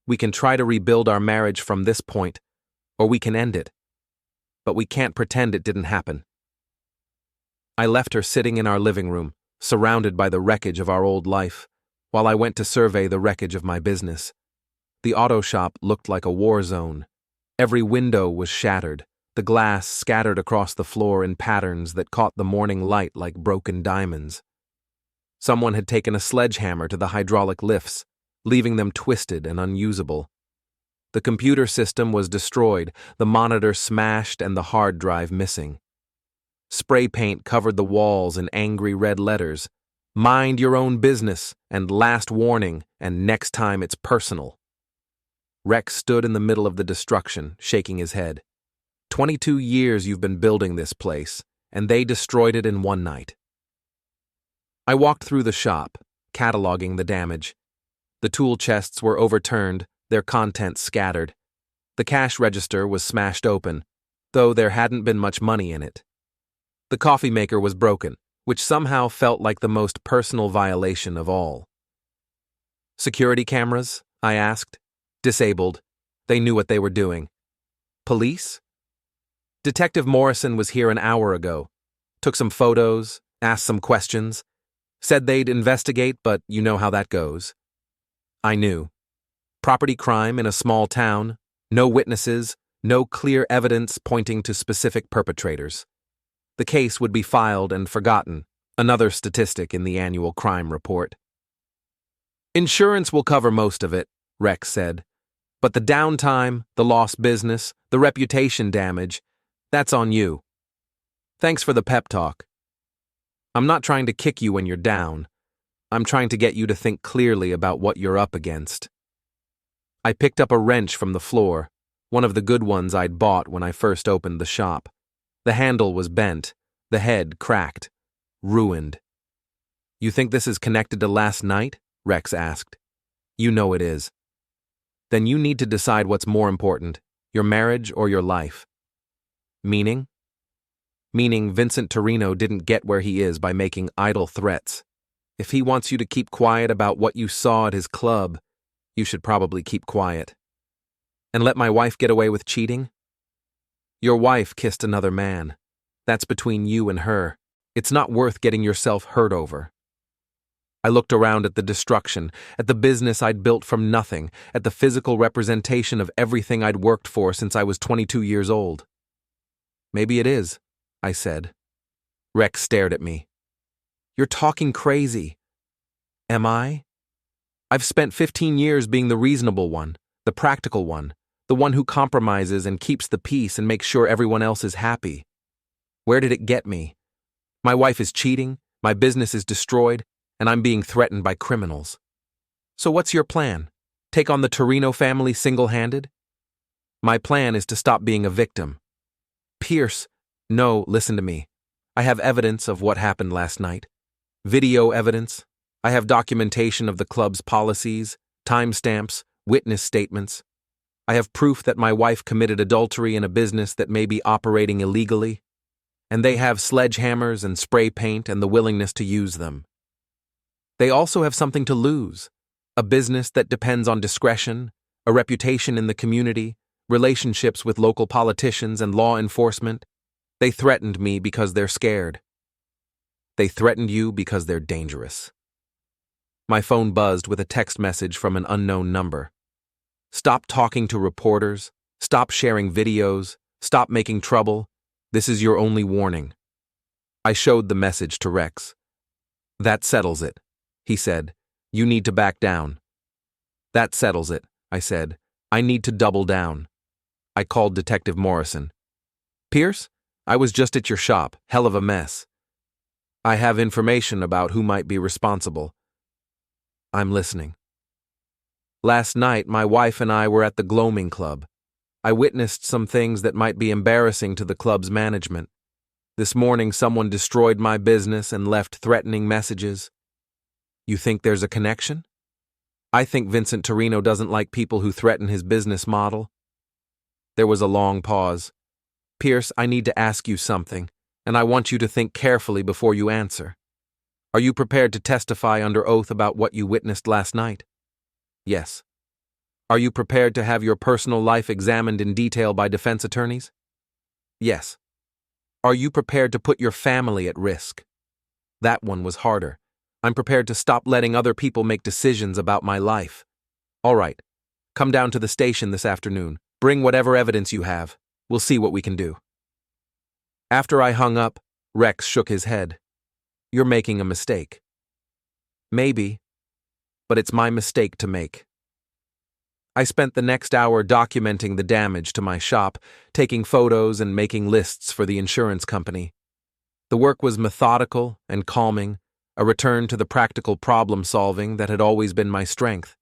We can try to rebuild our marriage from this point, or we can end it. But we can't pretend it didn't happen. I left her sitting in our living room, surrounded by the wreckage of our old life, while I went to survey the wreckage of my business. The auto shop looked like a war zone. Every window was shattered, the glass scattered across the floor in patterns that caught the morning light like broken diamonds. Someone had taken a sledgehammer to the hydraulic lifts, leaving them twisted and unusable. The computer system was destroyed, the monitor smashed and the hard drive missing. Spray paint covered the walls in angry red letters. Mind your own business, and last warning, and next time it's personal. Rex stood in the middle of the destruction, shaking his head. 22 years you've been building this place, and they destroyed it in one night. I walked through the shop, cataloging the damage. The tool chests were overturned, their contents scattered. The cash register was smashed open, though there hadn't been much money in it. The coffee maker was broken, which somehow felt like the most personal violation of all. Security cameras? I asked. Disabled. They knew what they were doing. Police? Detective Morrison was here an hour ago. Took some photos, asked some questions. Said they'd investigate, but you know how that goes. I knew. Property crime in a small town, no witnesses, no clear evidence pointing to specific perpetrators. The case would be filed and forgotten, another statistic in the annual crime report. Insurance will cover most of it, Rex said. But the downtime, the lost business, the reputation damage, that's on you. Thanks for the pep talk. I'm not trying to kick you when you're down. I'm trying to get you to think clearly about what you're up against. I picked up a wrench from the floor, one of the good ones I'd bought when I first opened the shop. The handle was bent, the head cracked, ruined. You think this is connected to last night? Rex asked. You know it is. Then you need to decide what's more important, your marriage or your life. Meaning? Meaning Vincent Torrino didn't get where he is by making idle threats. If he wants you to keep quiet about what you saw at his club, you should probably keep quiet. And let my wife get away with cheating? Your wife kissed another man. That's between you and her. It's not worth getting yourself hurt over. I looked around at the destruction, at the business I'd built from nothing, at the physical representation of everything I'd worked for since I was 22 years old. Maybe it is, I said. Rex stared at me. You're talking crazy. Am I? I've spent 15 years being the reasonable one, the practical one, the one who compromises and keeps the peace and makes sure everyone else is happy. Where did it get me? My wife is cheating, my business is destroyed, and I'm being threatened by criminals. So what's your plan? Take on the Torrino family single-handed? My plan is to stop being a victim. Pierce, no, listen to me. I have evidence of what happened last night. Video evidence. I have documentation of the club's policies, timestamps, witness statements. I have proof that my wife committed adultery in a business that may be operating illegally. And they have sledgehammers and spray paint and the willingness to use them. They also have something to lose. A business that depends on discretion, a reputation in the community, relationships with local politicians and law enforcement. They threatened me because they're scared. They threatened you because they're dangerous. My phone buzzed with a text message from an unknown number. Stop talking to reporters. Stop sharing videos. Stop making trouble. This is your only warning. I showed the message to Rex. That settles it, he said. You need to back down. That settles it, I said. I need to double down. I called Detective Morrison. Pierce, I was just at your shop. Hell of a mess. I have information about who might be responsible. I'm listening. Last night, my wife and I were at the Gloaming Club. I witnessed some things that might be embarrassing to the club's management. This morning, someone destroyed my business and left threatening messages. You think there's a connection? I think Vincent Torrino doesn't like people who threaten his business model. There was a long pause. Pierce, I need to ask you something, and I want you to think carefully before you answer. Are you prepared to testify under oath about what you witnessed last night? Yes. Are you prepared to have your personal life examined in detail by defense attorneys? Yes. Are you prepared to put your family at risk? That one was harder. I'm prepared to stop letting other people make decisions about my life. All right. Come down to the station this afternoon. Bring whatever evidence you have. We'll see what we can do. After I hung up, Rex shook his head. You're making a mistake. Maybe, but it's my mistake to make. I spent the next hour documenting the damage to my shop, taking photos and making lists for the insurance company. The work was methodical and calming, a return to the practical problem-solving that had always been my strength.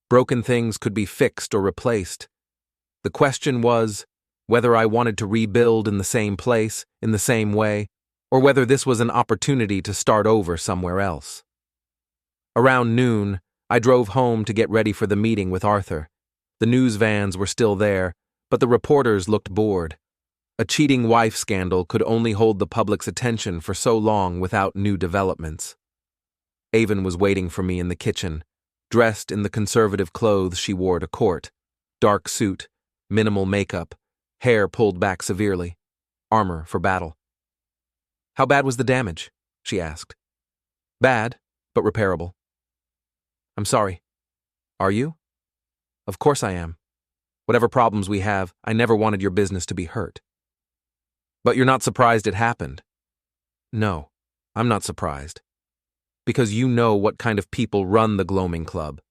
Broken things could be fixed or replaced. The question was whether I wanted to rebuild in the same place, in the same way, or whether this was an opportunity to start over somewhere else. Around noon, I drove home to get ready for the meeting with Arthur. The news vans were still there, but the reporters looked bored. A cheating wife scandal could only hold the public's attention for so long without new developments. Aven was waiting for me in the kitchen, dressed in the conservative clothes she wore to court. Dark suit, minimal makeup, hair pulled back severely, armor for battle. How bad was the damage? She asked. Bad, but repairable. I'm sorry. Are you? Of course I am. Whatever problems we have, I never wanted your business to be hurt. But you're not surprised it happened? No, I'm not surprised. Because you know what kind of people run the Gloaming Club.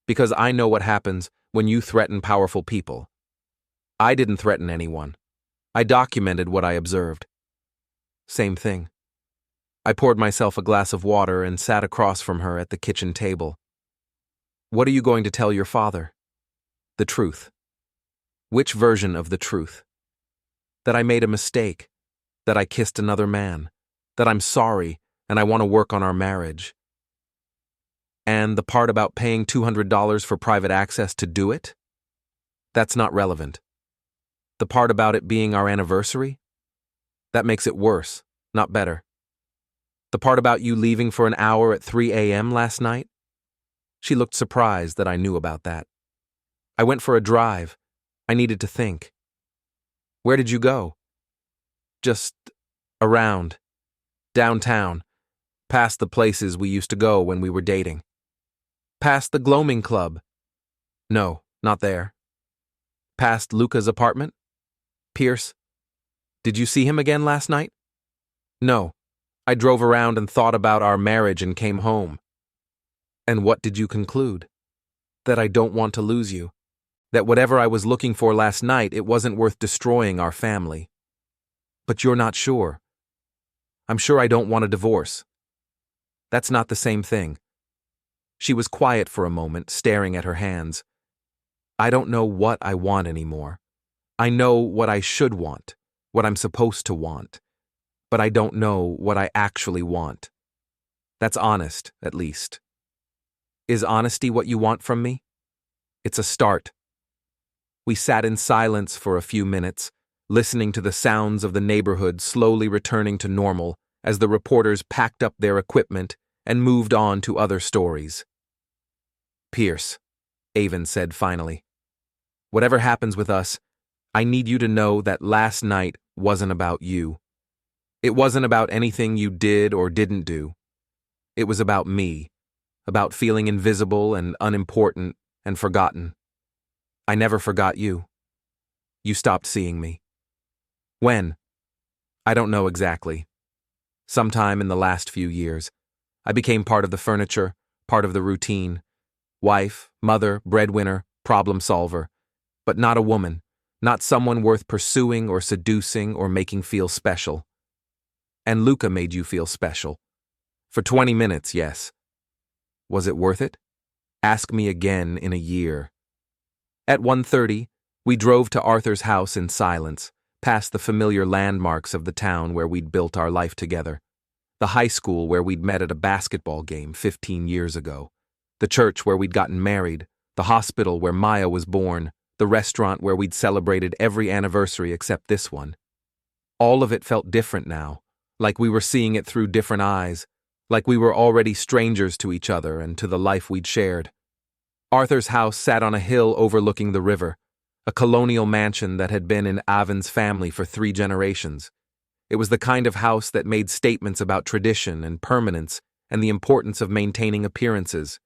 Because I know what happens when you threaten powerful people. I didn't threaten anyone. I documented what I observed. Same thing. I poured myself a glass of water and sat across from her at the kitchen table. What are you going to tell your father? The truth. Which version of the truth? That I made a mistake, that I kissed another man, that I'm sorry and I want to work on our marriage. And the part about paying $200 for private access to do it? That's not relevant. The part about it being our anniversary? That makes it worse, not better. The part about you leaving for an hour at 3 a.m. last night? She looked surprised that I knew about that. I went for a drive. I needed to think. Where did you go? Just around. Downtown. Past the places we used to go when we were dating. Past the Gloaming Club. No, not there. Past Luka's apartment? Pierce. Did you see him again last night? No. I drove around and thought about our marriage and came home. And what did you conclude? That I don't want to lose you. That whatever I was looking for last night, it wasn't worth destroying our family. But you're not sure. I'm sure I don't want a divorce. That's not the same thing. She was quiet for a moment, staring at her hands. I don't know what I want anymore. I know what I should want, what I'm supposed to want. But I don't know what I actually want. That's honest, at least. Is honesty what you want from me? It's a start. We sat in silence for a few minutes, listening to the sounds of the neighborhood slowly returning to normal as the reporters packed up their equipment and moved on to other stories. Pierce, Aven said finally, whatever happens with us, I need you to know that last night wasn't about you. It wasn't about anything you did or didn't do. It was about me, about feeling invisible and unimportant and forgotten. I never forgot you. You stopped seeing me. When? I don't know exactly. Sometime in the last few years. I became part of the furniture, part of the routine. Wife, mother, breadwinner, problem solver. But not a woman, not someone worth pursuing or seducing or making feel special. And Luka made you feel special. For 20 minutes, yes. Was it worth it? Ask me again in a year. At 1:30, we drove to Arthur's house in silence, past the familiar landmarks of the town where we'd built our life together. The high school where we'd met at a basketball game 15 years ago. The church where we'd gotten married. The hospital where Maya was born. The restaurant where we'd celebrated every anniversary except this one. All of it felt different now, like we were seeing it through different eyes, like we were already strangers to each other and to the life we'd shared. Arthur's house sat on a hill overlooking the river, a colonial mansion that had been in Aven's family for 3 generations. It was the kind of house that made statements about tradition and permanence and the importance of maintaining appearances.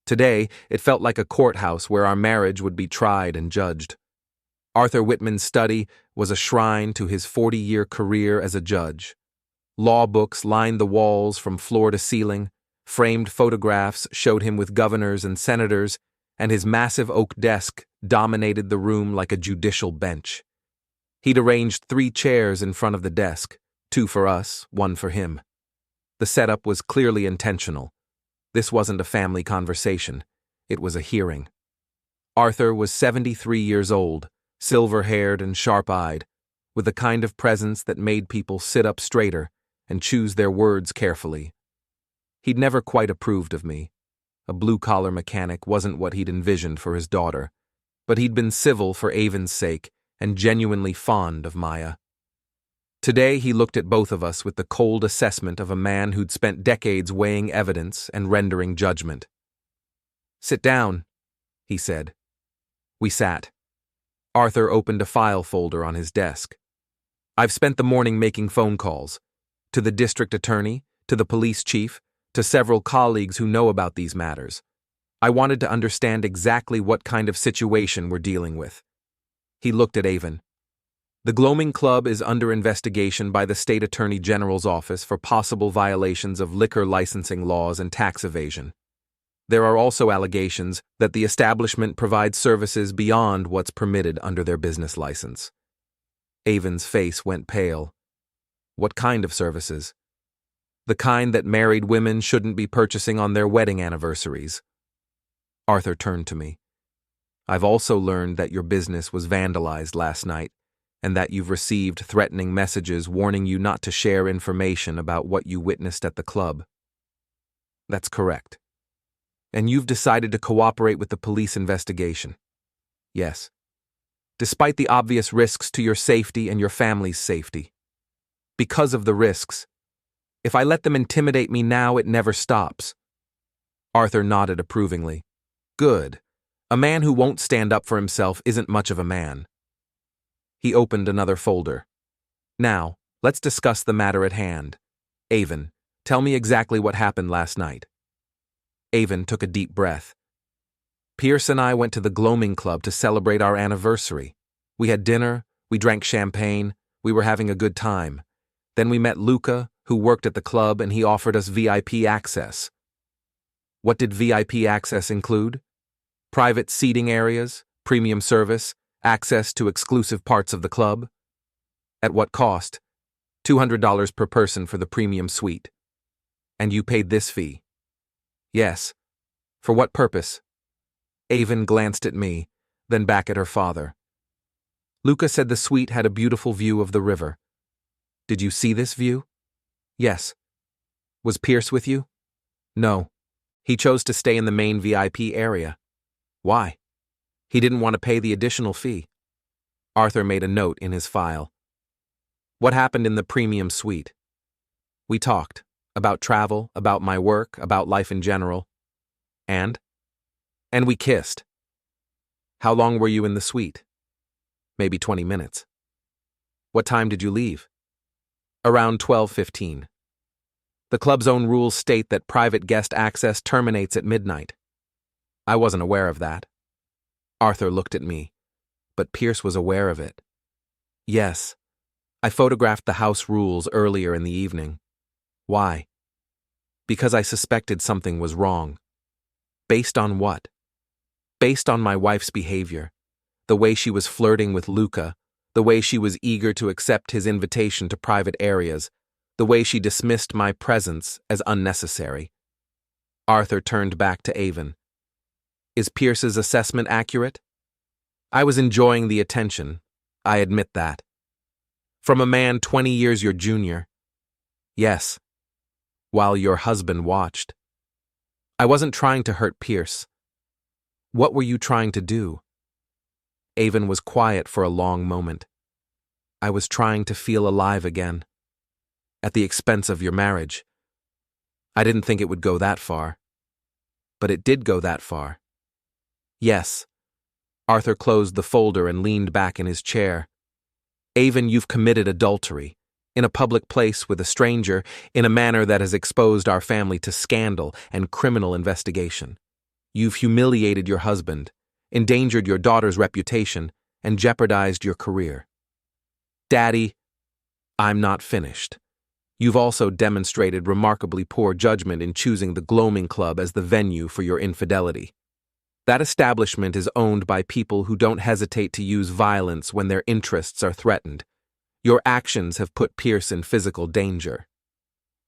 Today, it felt like a courthouse where our marriage would be tried and judged. Arthur Whitman's study was a shrine to his 40-year career as a judge. Law books lined the walls from floor to ceiling, framed photographs showed him with governors and senators, and his massive oak desk dominated the room like a judicial bench. He'd arranged 3 chairs in front of the desk, 2 for us, 1 for him. The setup was clearly intentional. This wasn't a family conversation. It was a hearing. Arthur was 73 years old, silver-haired and sharp-eyed, with the kind of presence that made people sit up straighter and choose their words carefully. He'd never quite approved of me. A blue-collar mechanic wasn't what he'd envisioned for his daughter, but he'd been civil for Aven's sake and genuinely fond of Maya. Today he looked at both of us with the cold assessment of a man who'd spent decades weighing evidence and rendering judgment. "Sit down," he said. We sat. Arthur opened a file folder on his desk. "I've spent the morning making phone calls. To the district attorney, to the police chief, to several colleagues who know about these matters. I wanted to understand exactly what kind of situation we're dealing with." He looked at Aven. "The Gloaming Club is under investigation by the State Attorney General's office for possible violations of liquor licensing laws and tax evasion. There are also allegations that the establishment provides services beyond what's permitted under their business license." Aven's face went pale. "What kind of services?" "The kind that married women shouldn't be purchasing on their wedding anniversaries." Arthur turned to me. "I've also learned that your business was vandalized last night, and that you've received threatening messages warning you not to share information about what you witnessed at the club." "That's correct." "And you've decided to cooperate with the police investigation?" "Yes. Despite the obvious risks to your safety and your family's safety." "Because of the risks. If I let them intimidate me now, it never stops." Arthur nodded approvingly. "Good. A man who won't stand up for himself isn't much of a man." He opened another folder. "Now, let's discuss the matter at hand. Aven, tell me exactly what happened last night." Aven took a deep breath. "Pierce and I went to the Gloaming Club to celebrate our anniversary. We had dinner, we drank champagne, we were having a good time. Then we met Luka, who worked at the club, and he offered us VIP access." "What did VIP access include?" "Private seating areas, premium service, access to exclusive parts of the club." "At what cost?" $200 per person for the premium suite." "And you paid this fee?" "Yes." "For what purpose?" Aven glanced at me, then back at her father. "Luka said the suite had a beautiful view of the river." "Did you see this view?" "Yes." "Was Pierce with you?" "No. He chose to stay in the main VIP area." "Why?" "He didn't want to pay the additional fee." Arthur made a note in his file. "What happened in the premium suite?" "We talked. About travel, about my work, about life in general." "And?" "And we kissed." "How long were you in the suite?" "Maybe 20 minutes." "What time did you leave?" Around 12:15. The club's own rules state that private guest access terminates at midnight. I wasn't aware of that. Arthur looked at me, but Pierce was aware of it. Yes, I photographed the house rules earlier in the evening. Why? Because I suspected something was wrong. Based on what? Based on my wife's behavior, the way she was flirting with Luka, the way she was eager to accept his invitation to private areas, the way she dismissed my presence as unnecessary. Arthur turned back to Aven. Is Pierce's assessment accurate? I was enjoying the attention, I admit that. From a man 20 years your junior. Yes. While your husband watched. I wasn't trying to hurt Pierce. What were you trying to do? Aven was quiet for a long moment. I was trying to feel alive again. At the expense of your marriage. I didn't think it would go that far. But it did go that far. Yes. Arthur closed the folder and leaned back in his chair. Aven, you've committed adultery. In a public place with a stranger, in a manner that has exposed our family to scandal and criminal investigation. You've humiliated your husband, endangered your daughter's reputation, and jeopardized your career. Daddy, I'm not finished. You've also demonstrated remarkably poor judgment in choosing the Gloaming Club as the venue for your infidelity. That establishment is owned by people who don't hesitate to use violence when their interests are threatened. Your actions have put Pierce in physical danger.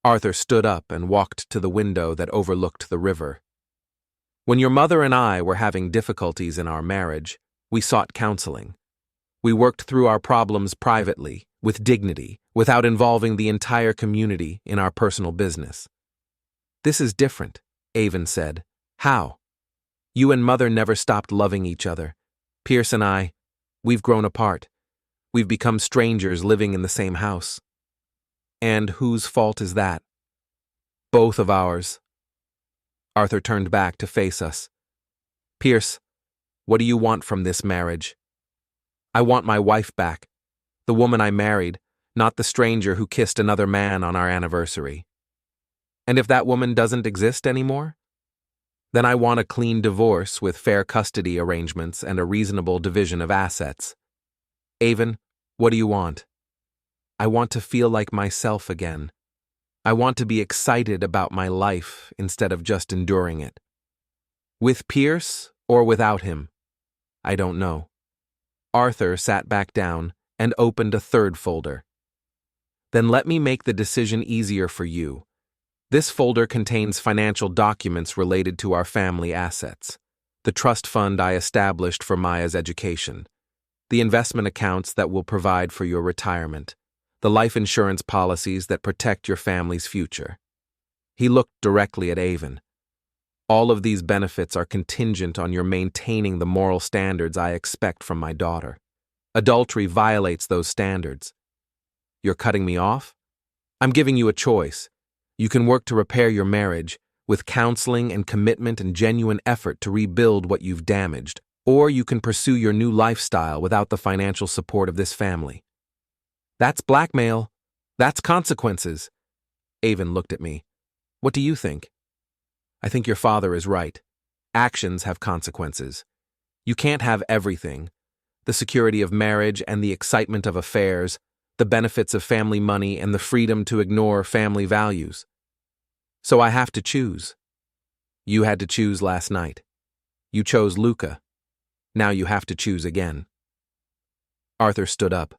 Arthur stood up and walked to the window that overlooked the river. When your mother and I were having difficulties in our marriage, we sought counseling. We worked through our problems privately, with dignity, without involving the entire community in our personal business. This is different, Aven said. How? You and Mother never stopped loving each other. Pierce and I, we've grown apart. We've become strangers living in the same house. And whose fault is that? Both of ours. Arthur turned back to face us. Pierce, what do you want from this marriage? I want my wife back, the woman I married, not the stranger who kissed another man on our anniversary. And if that woman doesn't exist anymore? Then I want a clean divorce with fair custody arrangements and a reasonable division of assets. Aven, what do you want? I want to feel like myself again. I want to be excited about my life instead of just enduring it. With Pierce or without him? I don't know. Arthur sat back down and opened a third folder. Then let me make the decision easier for you. This folder contains financial documents related to our family assets, the trust fund I established for Maya's education, the investment accounts that will provide for your retirement, the life insurance policies that protect your family's future. He looked directly at Aven. All of these benefits are contingent on your maintaining the moral standards I expect from my daughter. Adultery violates those standards. You're cutting me off? I'm giving you a choice. You can work to repair your marriage with counseling and commitment and genuine effort to rebuild what you've damaged, or you can pursue your new lifestyle without the financial support of this family. That's blackmail. That's consequences. Aven looked at me. What do you think? I think your father is right. Actions have consequences. You can't have everything. The security of marriage and the excitement of affairs, the benefits of family money and the freedom to ignore family values. So I have to choose. You had to choose last night. You chose Luka. Now you have to choose again. Arthur stood up.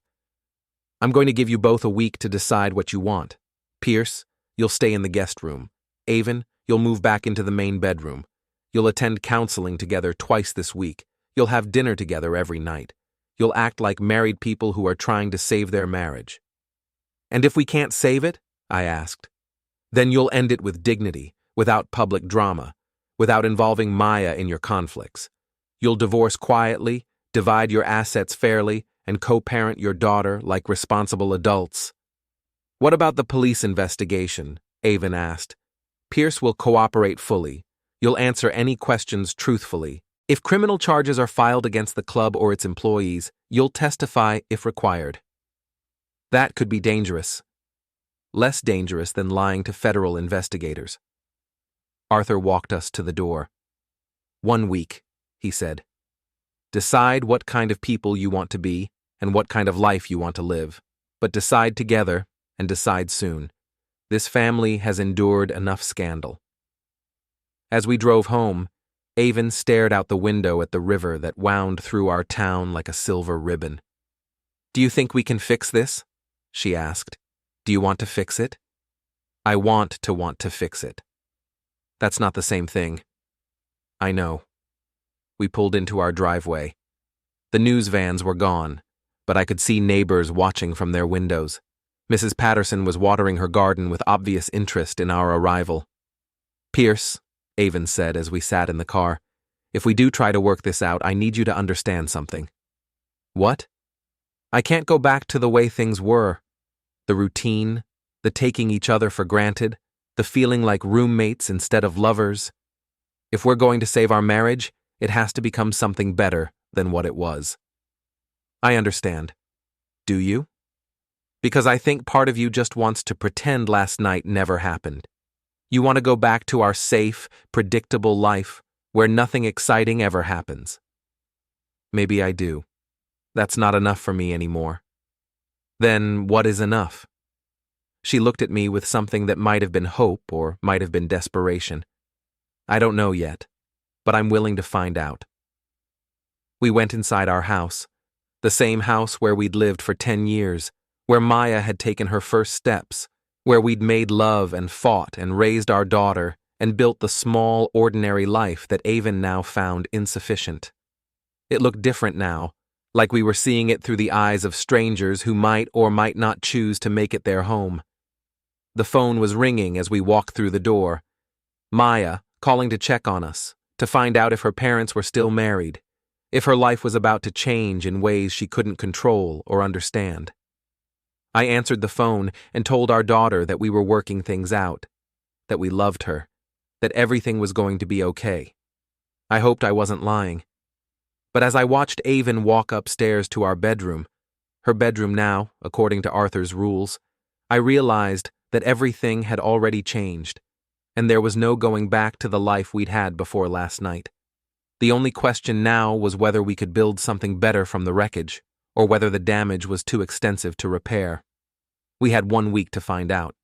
I'm going to give you both a week to decide what you want. Pierce, you'll stay in the guest room. Aven, you'll move back into the main bedroom. You'll attend counseling together twice this week. You'll have dinner together every night. You'll act like married people who are trying to save their marriage. And if we can't save it, I asked, then you'll end it with dignity, without public drama, without involving Maya in your conflicts. You'll divorce quietly, divide your assets fairly, and co-parent your daughter like responsible adults. What about the police investigation? Aven asked. Pierce will cooperate fully. You'll answer any questions truthfully. If criminal charges are filed against the club or its employees, you'll testify if required. That could be dangerous. less dangerous than lying to federal investigators. Arthur walked us to the door. 1 week, he said. Decide what kind of people you want to be and what kind of life you want to live, but decide together and decide soon. This family has endured enough scandal. As we drove home, Aven stared out the window at the river that wound through our town like a silver ribbon. Do you think we can fix this? She asked. Do you want to fix it? I want to fix it. That's not the same thing. I know. We pulled into our driveway. The news vans were gone, but I could see neighbors watching from their windows. Mrs. Patterson was watering her garden with obvious interest in our arrival. Pierce, Aven said as we sat in the car, if we do try to work this out, I need you to understand something. What? I can't go back to the way things were. The routine, the taking each other for granted, the feeling like roommates instead of lovers. If we're going to save our marriage, it has to become something better than what it was. I understand. Do you? Because I think part of you just wants to pretend last night never happened. You want to go back to our safe, predictable life where nothing exciting ever happens. Maybe I do. That's not enough for me anymore. Then what is enough? She looked at me with something that might have been hope or might have been desperation. I don't know yet, but I'm willing to find out. We went inside our house, the same house where we'd lived for 10 years, where Maya had taken her first steps, where we'd made love and fought and raised our daughter and built the small, ordinary life that Aven now found insufficient. It looked different now, like we were seeing it through the eyes of strangers who might or might not choose to make it their home. The phone was ringing as we walked through the door. Maya, calling to check on us, to find out if her parents were still married, if her life was about to change in ways she couldn't control or understand. I answered the phone and told our daughter that we were working things out, that we loved her, that everything was going to be okay. I hoped I wasn't lying. But as I watched Aven walk upstairs to our bedroom, her bedroom now, according to Arthur's rules, I realized that everything had already changed, and there was no going back to the life we'd had before last night. The only question now was whether we could build something better from the wreckage, or whether the damage was too extensive to repair. We had 1 week to find out.